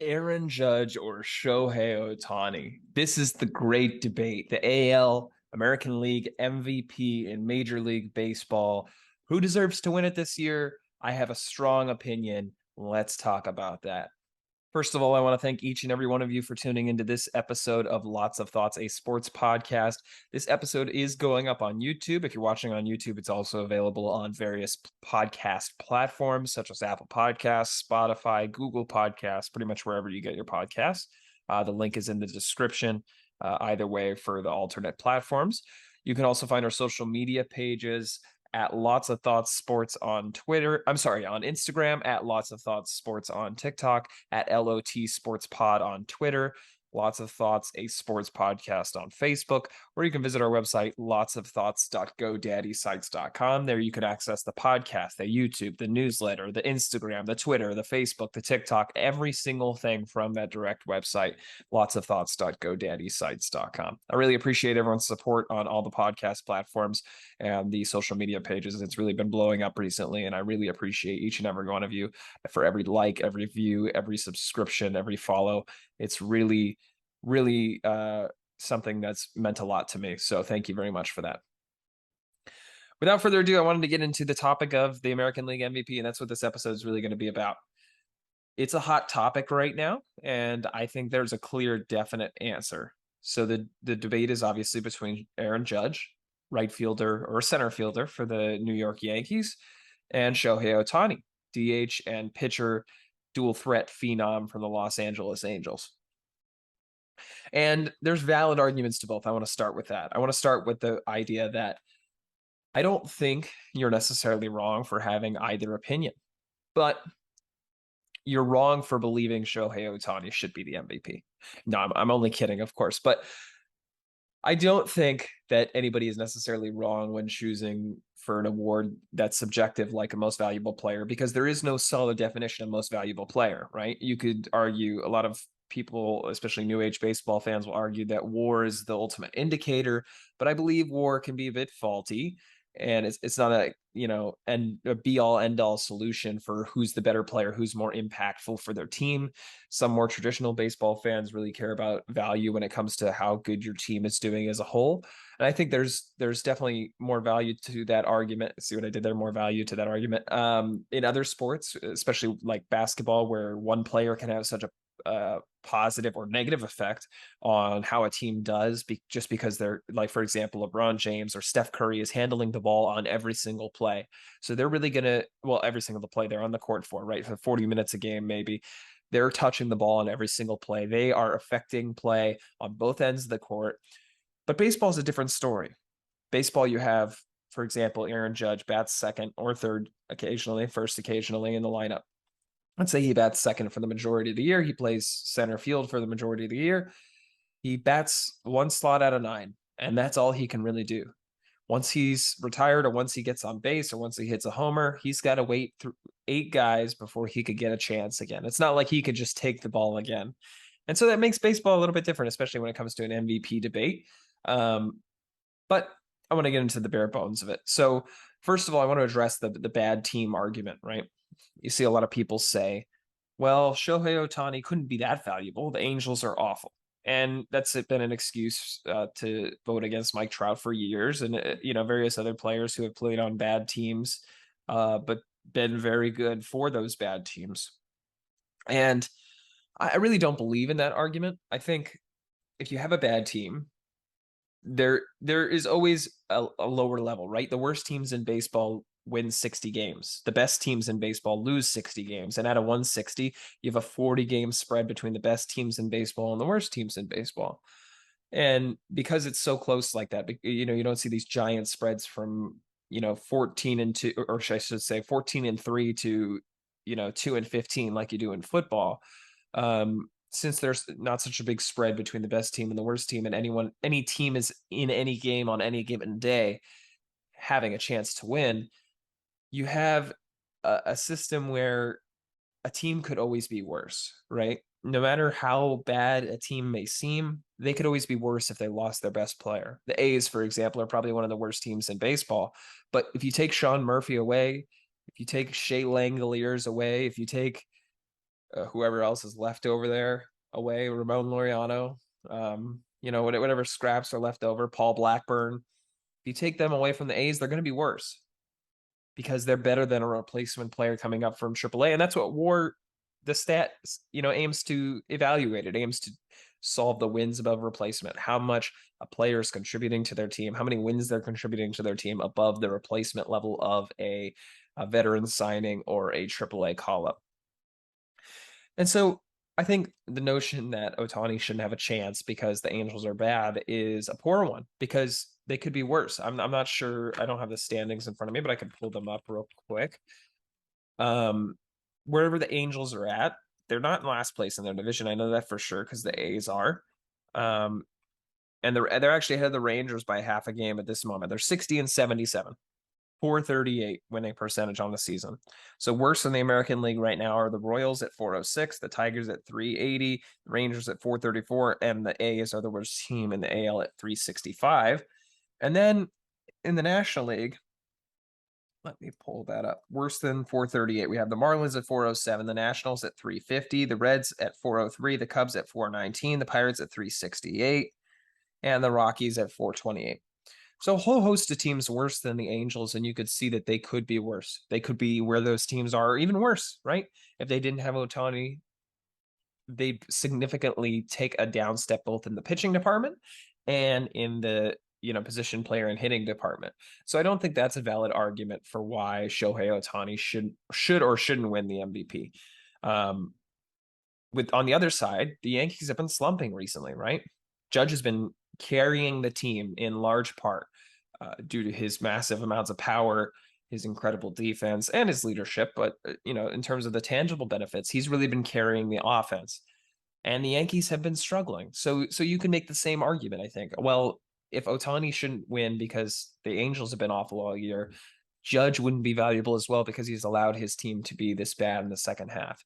Aaron Judge or Shohei Ohtani? This is the great debate. The AL, American League MVP in Major League Baseball. Who deserves to win it this year? I have a strong opinion. Let's talk about that. First of all, I want to thank each and every one of you for tuning into this episode of Lots of Thoughts, a sports podcast. This episode is going up on YouTube. If you're watching on YouTube, it's also available on various podcast platforms such as Apple Podcasts, Spotify, Google Podcasts, pretty much wherever you get your podcasts. The link is in the description, either way, for the alternate platforms. You can also find our social media pages at Lots of Thoughts Sports on Twitter. I'm sorry, on Instagram, at Lots of Thoughts Sports on TikTok, at LOT Sports Pod on Twitter, Lots of Thoughts, a sports podcast on Facebook, or you can visit our website, lotsofthoughts.godaddysites.com. There you can access the podcast, the YouTube, the newsletter, the Instagram, the Twitter, the Facebook, the TikTok, every single thing from that direct website, lotsofthoughts.godaddysites.com. I really appreciate everyone's support on all the podcast platforms and the social media pages. It's really been blowing up recently, and I really appreciate each and every one of you for every like, every view, every subscription, every follow. It's really something that's meant a lot to me. So thank you very much for that. Without further ado, I wanted to get into the topic of the American League MVP, and that's what this episode is really going to be about. It's a hot topic right now, and I think there's a clear, definite answer. So the debate is obviously between Aaron Judge, right fielder or center fielder for the New York Yankees, and Shohei Ohtani, DH and pitcher, dual threat phenom from the Los Angeles Angels. And there's valid arguments to both. I want to start with that. I want to start with the idea that I don't think you're necessarily wrong for having either opinion, but you're wrong for believing Shohei Ohtani should be the MVP. No, I'm only kidding, of course, but I don't think that anybody is necessarily wrong when choosing for an award that's subjective, like a most valuable player, because there is no solid definition of most valuable player, right? You could argue, a lot of people, especially new age baseball fans, will argue that WAR is the ultimate indicator, but I believe WAR can be a bit faulty, and it's not a and a be all end all solution for who's the better player, who's more impactful for their team. Some more traditional baseball fans really care about value when it comes to how good your team is doing as a whole, and I think there's definitely more value to that argument. See what I did there? More value to that argument in other sports, especially like basketball, where one player can have such a positive or negative effect on how a team does, just because they're, like, for example, LeBron James or Steph Curry is handling the ball on every single play. So they're really going to, well, every single play they're on the court for, right? For 40 minutes a game, maybe. They're touching the ball on every single play. They are affecting play on both ends of the court. But baseball is a different story. Baseball, you have, for example, Aaron Judge bats second or third occasionally, first occasionally in the lineup. Let's say he bats second for the majority of the year. He plays center field for the majority of the year. He bats one slot out of 9, and that's all he can really do. Once he's retired, or once he gets on base, or once he hits a homer, he's got to wait through 8 guys before he could get a chance again. It's not like he could just take the ball again. And so that makes baseball a little bit different, especially when it comes to an MVP debate. But I want to get into the bare bones of it. So first of all, I want to address the bad team argument, right? You see a lot of people say, well, Shohei Ohtani couldn't be that valuable. The Angels are awful. And that's been an excuse to vote against Mike Trout for years, and various other players who have played on bad teams, but been very good for those bad teams. And I really don't believe in that argument. I think if you have a bad team, there is always a lower level, right? The worst teams in baseball win 60 games. The best teams in baseball lose 60 games. And out of 160, you have a 40-game spread between the best teams in baseball and the worst teams in baseball. And because it's so close like that, you don't see these giant spreads from 14 and 2, or I should say 14 and 3 to 2 and 15 like you do in football. Since there's not such a big spread between the best team and the worst team, and any team is in any game on any given day having a chance to win, you have a system where a team could always be worse, right? No matter how bad a team may seem, they could always be worse if they lost their best player. The A's, for example, are probably one of the worst teams in baseball. But if you take Sean Murphy away, if you take Shea Langoliers away, if you take whoever else is left over there away, Ramon Laureano, whatever scraps are left over, Paul Blackburn. If you take them away from the A's, they're going to be worse because they're better than a replacement player coming up from AAA. And that's what the stat, aims to evaluate. It aims to solve the wins above replacement, how much a player is contributing to their team, how many wins they're contributing to their team above the replacement level of a veteran signing or a AAA call-up. And so I think the notion that Ohtani shouldn't have a chance because the Angels are bad is a poor one, because they could be worse. I'm not sure. I don't have the standings in front of me, but I can pull them up real quick. Wherever the Angels are at, they're not in last place in their division. I know that for sure because the A's are. And they're actually ahead of the Rangers by half a game at this moment. They're 60-77. 438 winning percentage on the season. So worse in the American League right now are the Royals at 406, the Tigers at 380, the Rangers at 434, and the A's are the worst team in the AL at 365. And then in the National League, let me pull that up. Worse than 438. We have the Marlins at 407, the Nationals at 350, the Reds at 403, the Cubs at 419, the Pirates at 368, and the Rockies at 428. So a whole host of teams worse than the Angels, and you could see that they could be worse. They could be where those teams are, even worse, right? If they didn't have Ohtani, they'd significantly take a down step both in the pitching department and in the position player and hitting department. So I don't think that's a valid argument for why Shohei Ohtani should or shouldn't win the MVP. On the other side, the Yankees have been slumping recently, right? Judge has been carrying the team in large part due to his massive amounts of power, his incredible defense, and his leadership. But, in terms of the tangible benefits, he's really been carrying the offense. And the Yankees have been struggling. So you can make the same argument, I think. Well, if Ohtani shouldn't win because the Angels have been awful all year, Judge wouldn't be valuable as well because he's allowed his team to be this bad in the second half.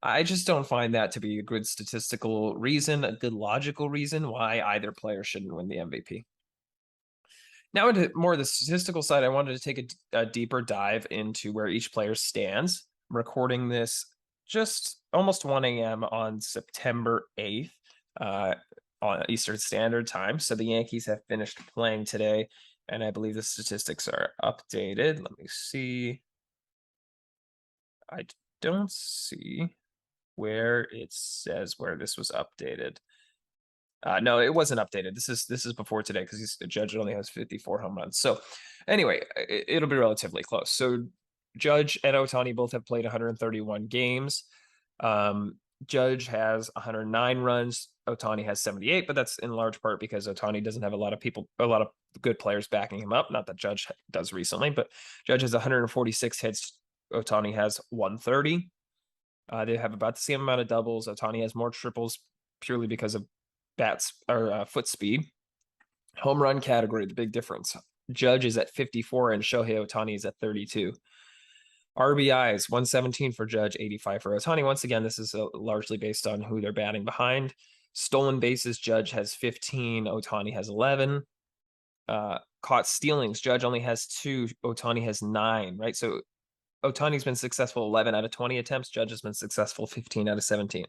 I just don't find that to be a good statistical reason, a good logical reason why either player shouldn't win the MVP. Now, into more of the statistical side, I wanted to take a deeper dive into where each player stands. I'm recording this just almost 1 a.m. on September 8th on Eastern Standard Time. So the Yankees have finished playing today, and I believe the statistics are updated. Let me see. I don't see where it says where this was updated. No, it wasn't updated. This is before today because the Judge only has 54 home runs. So anyway, it'll be relatively close. So Judge and Ohtani both have played 131 games. Judge has 109 runs. Ohtani has 78, but that's in large part because Ohtani doesn't have a lot of good players backing him up. Not that Judge does recently, but Judge has 146 hits. Ohtani has 130. They have about the same amount of doubles. Ohtani has more triples purely because of foot speed. Home run category, the big difference. Judge is at 54 and Shohei Ohtani is at 32. RBIs, 117 for Judge, 85 for Ohtani. Once again, this is largely based on who they're batting behind. Stolen bases, Judge has 15, Ohtani has 11. Caught stealings, Judge only has 2, Ohtani has 9, right? So Ohtani's been successful 11 out of 20 attempts. Judge has been successful 15 out of 17.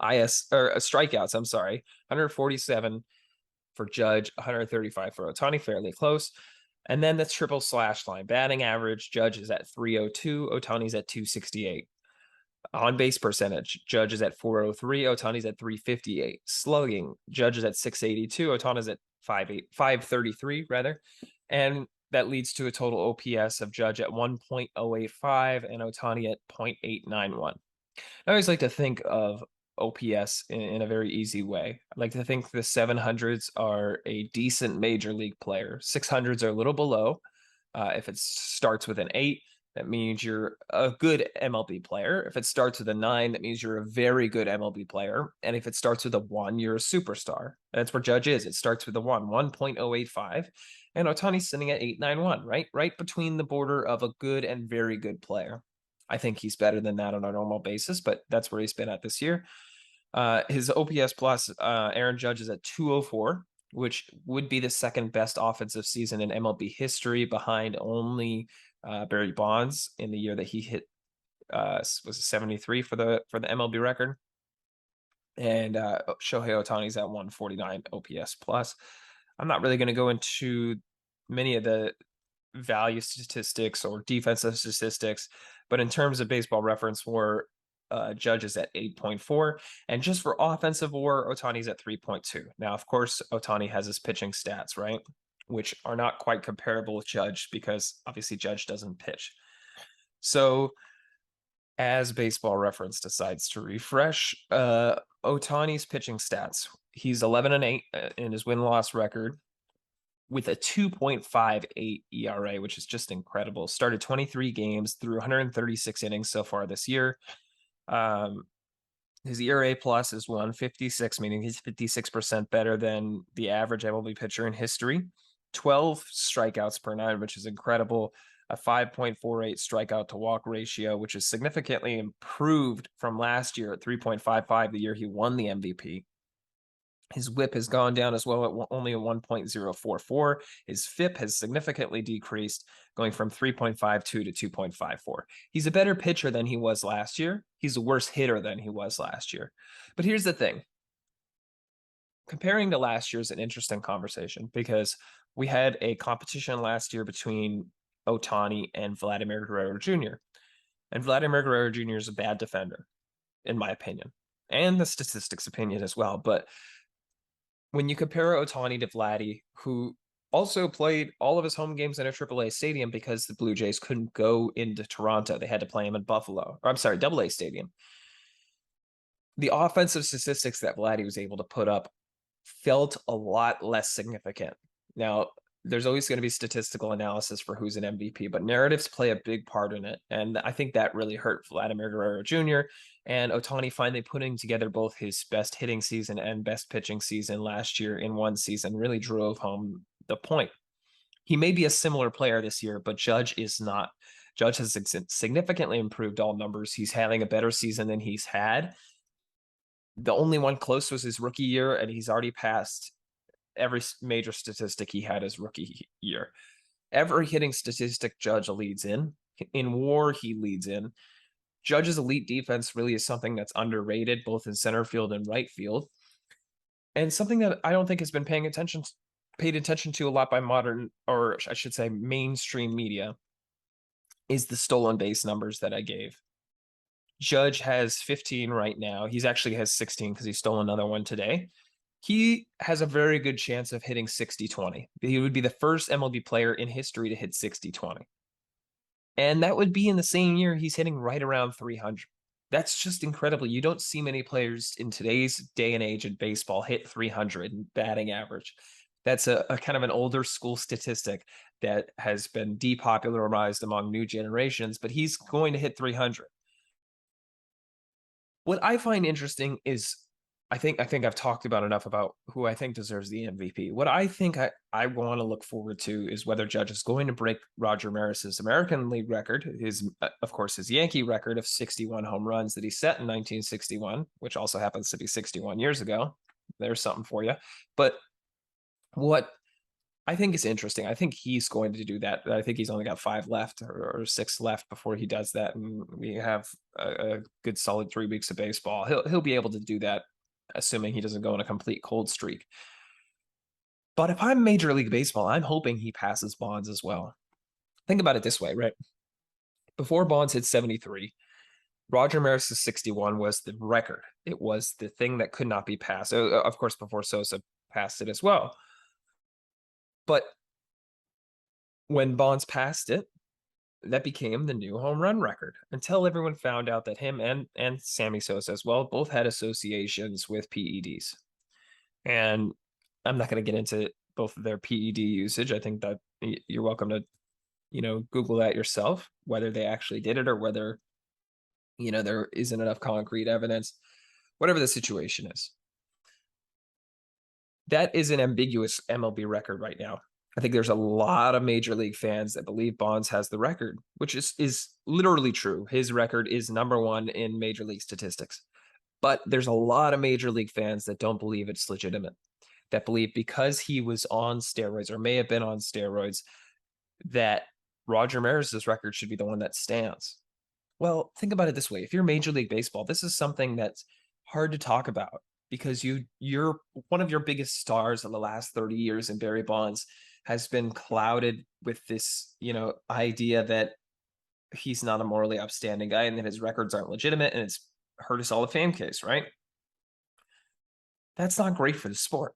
Strikeouts, I'm sorry, 147 for Judge, 135 for Ohtani, fairly close. And then the triple slash line. Batting average, Judge is at 302, Ohtani's at 268. On base percentage, Judge is at 403, Ohtani's at 358. Slugging, Judge is at 682, Ohtani's at 533 rather. And that leads to a total OPS of Judge at 1.085 and Ohtani at 0.891. I always like to think of OPS in a very easy way. I like to think the 700s are a decent major league player. 600s are a little below. If it starts with an 8, that means you're a good MLB player. If it starts with a 9, that means you're a very good MLB player. And if it starts with a 1, you're a superstar. That's where Judge is. It starts with a 1, 1.085. And Ohtani's sitting at 891, right? Right between the border of a good and very good player. I think he's better than that on a normal basis, but that's where he's been at this year. His OPS plus, Aaron Judge is at 204, which would be the second best offensive season in MLB history behind only Barry Bonds in the year that he hit was 73 for the MLB record. And Shohei Ohtani's at 149 OPS plus. I'm not really going to go into many of the value statistics or defensive statistics, but in terms of Baseball Reference WAR, Judge is at 8.4, and just for offensive WAR, Ohtani's at 3.2. Now, of course, Ohtani has his pitching stats, right, which are not quite comparable with Judge because obviously Judge doesn't pitch. So as Baseball Reference decides to refresh Ohtani's pitching stats, he's 11-8 in his win-loss record with a 2.58 ERA, which is just incredible. Started 23 games through 136 innings so far this year. His ERA plus is 156, meaning he's 56% better than the average MLB pitcher in history. 12 strikeouts per nine, which is incredible. A 5.48 strikeout to walk ratio, which is significantly improved from last year at 3.55, the year he won the MVP. His whip has gone down as well at only a 1.044. His FIP has significantly decreased, going from 3.52 to 2.54. He's a better pitcher than he was last year. He's a worse hitter than he was last year. But here's the thing. Comparing to last year is an interesting conversation because we had a competition last year between Ohtani and Vladimir Guerrero Jr. And Vladimir Guerrero Jr. is a bad defender, in my opinion, and the statistics opinion as well. But when you compare Ohtani to Vladdy, who also played all of his home games in a AAA stadium because the Blue Jays couldn't go into Toronto. They had to play him in Buffalo. Or I'm sorry, AA stadium. The offensive statistics that Vladdy was able to put up felt a lot less significant. Now, there's always going to be statistical analysis for who's an MVP, but narratives play a big part in it. And I think that really hurt Vladimir Guerrero Jr. And Ohtani finally putting together both his best hitting season and best pitching season last year in one season really drove home the point. He may be a similar player this year, but Judge is not. Judge has significantly improved all numbers. He's having a better season than he's had. The only one close was his rookie year, and he's already passed every major statistic he had his rookie year. Every hitting statistic Judge leads in. In WAR, he leads in. Judge's elite defense really is something that's underrated, both in center field and right field, and something that I don't think has been paid attention to a lot by modern, or I should say mainstream media, is the stolen base numbers that I gave. Judge has 15 right now. He's actually has 16 because he stole another one today. He has a very good chance of hitting 60-20. He would be the first MLB player in history to hit 60-20. And that would be in the same year he's hitting right around 300. That's just incredible. You don't see many players in today's day and age in baseball hit 300 in batting average. That's a kind of an older school statistic that has been depopularized among new generations, but he's going to hit 300. What I find interesting is I think I've talked about enough about who I think deserves the MVP. What I think I want to look forward to is whether Judge is going to break Roger Maris's American League record, his of course his Yankee record of 61 home runs that he set in 1961, which also happens to be 61 years ago. There's something for you. But what I think is interesting, I think he's going to do that. I think he's only got 5 left or 6 left before he does that, and we have a good solid 3 weeks of baseball. He'll be able to do that, assuming he doesn't go on a complete cold streak. But if I'm Major League Baseball, I'm hoping he passes Bonds as well. Think about it this way, right? Before Bonds hit 73, Roger Maris's 61 was the record. It was the thing that could not be passed. Of course, before Sosa passed it as well. But when Bonds passed it, that became the new home run record until everyone found out that him and Sammy Sosa as well both had associations with PEDs. And I'm not going to get into both of their PED usage. I think that you're welcome to, Google that yourself, whether they actually did it or whether, there isn't enough concrete evidence, whatever the situation is. That is an ambiguous MLB record right now. I think there's a lot of Major League fans that believe Bonds has the record, which is literally true. His record is #1 in Major League statistics. But there's a lot of Major League fans that don't believe it's legitimate, that believe because he was on steroids or may have been on steroids, that Roger Maris's record should be the one that stands. Well, think about it this way. If you're Major League Baseball, this is something that's hard to talk about because you're one of your biggest stars of the last 30 years in Barry Bonds has been clouded with this, idea that he's not a morally upstanding guy and that his records aren't legitimate and it's hurt his Hall of Fame case, right? That's not great for the sport.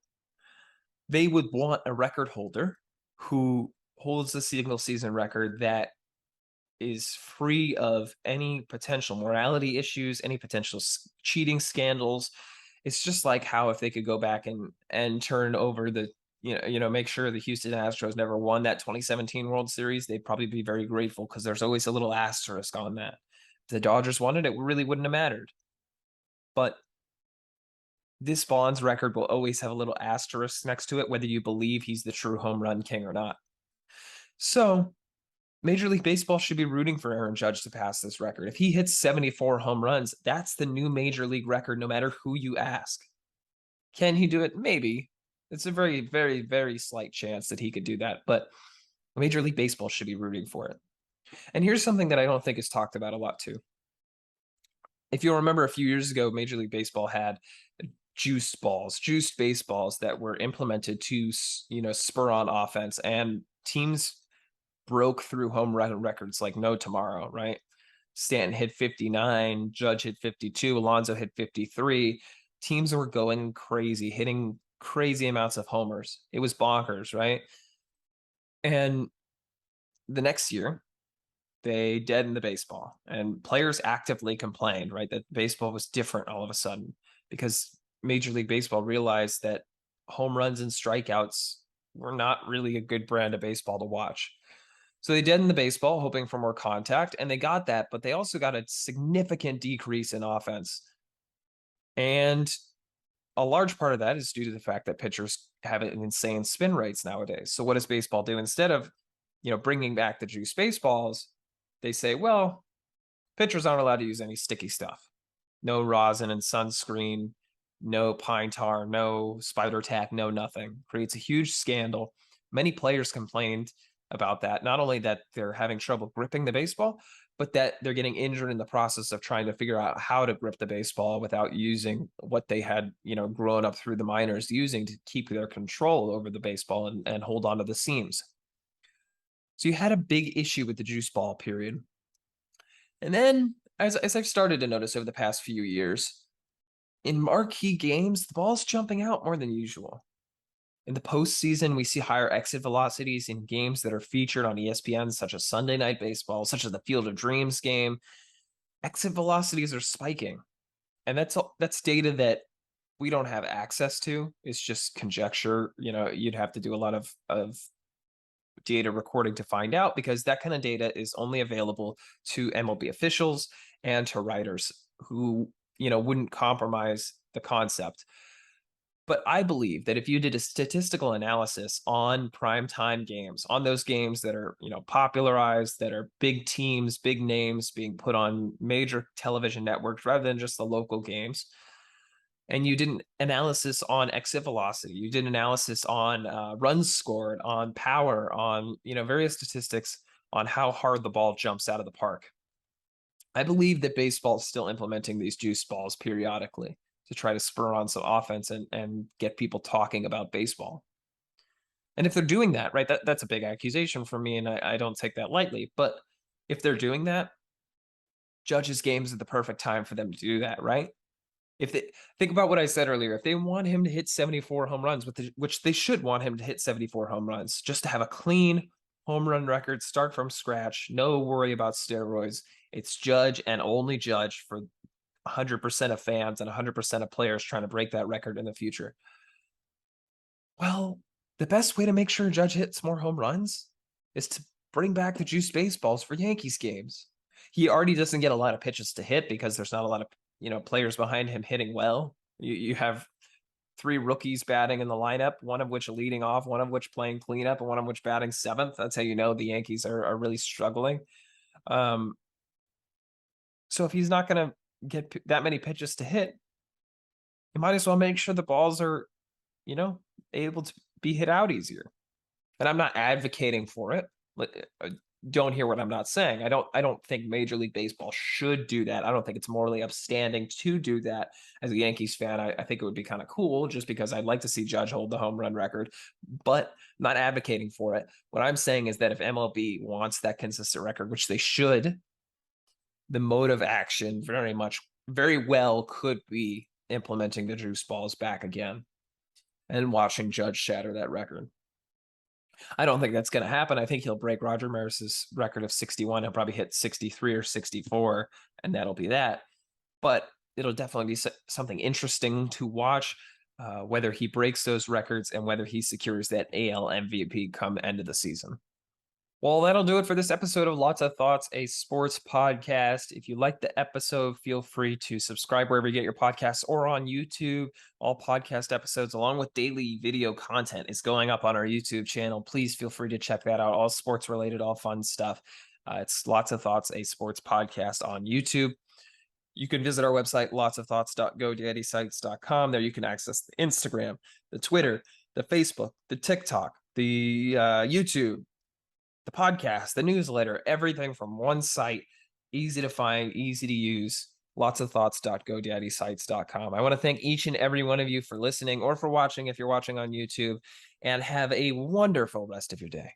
They would want a record holder who holds the single season record that is free of any potential morality issues, any potential cheating scandals. It's just like how if they could go back and turn over the make sure the Houston Astros never won that 2017 World Series, they'd probably be very grateful because there's always a little asterisk on that. If the Dodgers won it, it really wouldn't have mattered. But this Bonds record will always have a little asterisk next to it, whether you believe he's the true home run king or not. So Major League Baseball should be rooting for Aaron Judge to pass this record. If he hits 74 home runs, that's the new Major League record, no matter who you ask. Can he do it? Maybe. It's a very, very, very slight chance that he could do that, but Major League Baseball should be rooting for it. And here's something that I don't think is talked about a lot too. If you'll remember a few years ago, Major League Baseball had juiced baseballs that were implemented to, spur on offense, and teams broke through home run records like no tomorrow, right? Stanton hit 59, Judge hit 52, Alonso hit 53. Teams were going crazy, hitting crazy amounts of homers. It was bonkers, right? And the next year, they deadened the baseball, and players actively complained, right, that baseball was different all of a sudden because Major League Baseball realized that home runs and strikeouts were not really a good brand of baseball to watch. So they deadened the baseball, hoping for more contact, and they got that, but they also got a significant decrease in offense. And a large part of that is due to the fact that pitchers have an insane spin rates nowadays. So what does baseball do? Instead of, bringing back the juice baseballs, they say, well, pitchers aren't allowed to use any sticky stuff. No rosin and sunscreen, no pine tar, no spider tack, no nothing. Creates a huge scandal. Many players complained about that. Not only that they're having trouble gripping the baseball, but that they're getting injured in the process of trying to figure out how to grip the baseball without using what they had, grown up through the minors using to keep their control over the baseball and hold on to the seams. So you had a big issue with the juice ball period. And then as I've started to notice over the past few years, in marquee games, the ball's jumping out more than usual. In the postseason, we see higher exit velocities in games that are featured on ESPN, such as Sunday Night Baseball, such as the Field of Dreams game. Exit velocities are spiking. And that's data that we don't have access to. It's just conjecture. You'd have to do a lot of data recording to find out, because that kind of data is only available to MLB officials and to writers who, wouldn't compromise the concept. But I believe that if you did a statistical analysis on primetime games, on those games that are, popularized, that are big teams, big names being put on major television networks rather than just the local games, and you did an analysis on exit velocity, you did analysis on runs scored, on power, on, various statistics on how hard the ball jumps out of the park, I believe that baseball is still implementing these juice balls periodically to try to spur on some offense and get people talking about baseball. And if they're doing that, right, that's a big accusation for me, and I don't take that lightly. But if they're doing that, Judge's games are the perfect time for them to do that, right? If they think about what I said earlier, if they want him to hit 74 home runs, which they should want him to hit 74 home runs, just to have a clean home run record, start from scratch, no worry about steroids. It's Judge and only Judge for 100% of fans and 100% of players trying to break that record in the future. Well, the best way to make sure Judge hits more home runs is to bring back the juice baseballs for Yankees games. He already doesn't get a lot of pitches to hit because there's not a lot of, players behind him hitting well. You have 3 rookies batting in the lineup, one of which leading off, one of which playing cleanup, and one of which batting 7th. That's how you know the Yankees are really struggling. So if he's not going to get that many pitches to hit, you might as well make sure the balls are, able to be hit out easier. And I'm not advocating for it. don't hear what I'm not saying. I don't think Major League Baseball should do that. I don't think it's morally upstanding to do that. As a Yankees fan, I think it would be kind of cool just because I'd like to see Judge hold the home run record, but I'm not advocating for it. What I'm saying is that if MLB wants that consistent record, which they should, the mode of action very well could be implementing the juice balls back again and watching Judge shatter that record. I don't think that's going to happen. I think he'll break Roger Maris's record of 61. He'll probably hit 63 or 64, and that'll be that. But it'll definitely be something interesting to watch, whether he breaks those records and whether he secures that AL MVP come end of the season. Well, that'll do it for this episode of Lots of Thoughts, a sports podcast. If you liked the episode, feel free to subscribe wherever you get your podcasts or on YouTube. All podcast episodes, along with daily video content, is going up on our YouTube channel. Please feel free to check that out. All sports related, all fun stuff. It's Lots of Thoughts, a sports podcast on YouTube. You can visit our website, lotsofthoughts.godaddysites.com. There you can access the Instagram, the Twitter, the Facebook, the TikTok, the YouTube, the podcast, the newsletter, everything from one site, easy to find, easy to use. Lotsofthoughts.godaddysites.com. I want to thank each and every one of you for listening or for watching if you're watching on YouTube, and have a wonderful rest of your day.